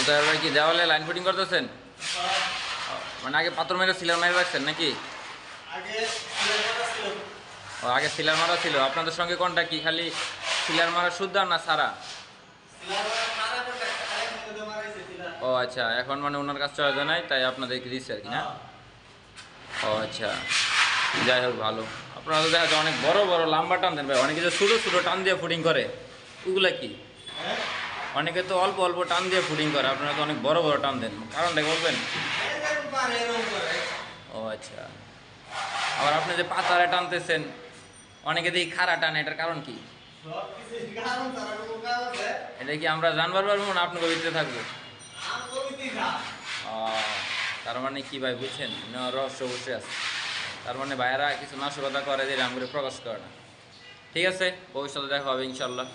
মোতাহার ভাই কি দেওয়ালে লাইন ফিটিং করতেছেন? মানে আগে পাথর মেরে সিলার মেরে রাখছেন নাকি? ও আগে সিলার মারা ছিল। আপনাদের সঙ্গে কোনটা কি, খালি সিলার মারা শুদ্ধ না সারা? ও আচ্ছা, এখন মানে ওনার কাছে চয়েস নাই তাই আপনাদেরকে দিচ্ছে আর কি না? ও আচ্ছা, যাই হোক ভালো। আপনারা তো দেখা যায় অনেক বড় বড় লম্বা টান দেন ভাই, অনেকে যে ছোটো ছোটো টান দিয়ে ফুটিং করে ওগুলা কি? অনেকে তো অল্প অল্প টান দিয়ে ফুটিং করে, আপনারা তো অনেক বড় বড় টান দেন, কারণটা বলবেন? ও আচ্ছা, আবার আপনি যে পাতারে টানতেছেন অনেকে দেখি খাড়া টান, এটার কারণ কি? এটা কি আমরা জানবার পারবো না আপনার ভিতরে থাকবো? তার মানে কি ভাই বুঝছেন, রহস্য বসে আছে। তার মানে ভাইয়েরা কিছু নাশকতা করে যে রাম করে প্রকাশ করে না। ঠিক আছে, ভবিষ্যতে দেখা হবে ইনশাল্লাহ।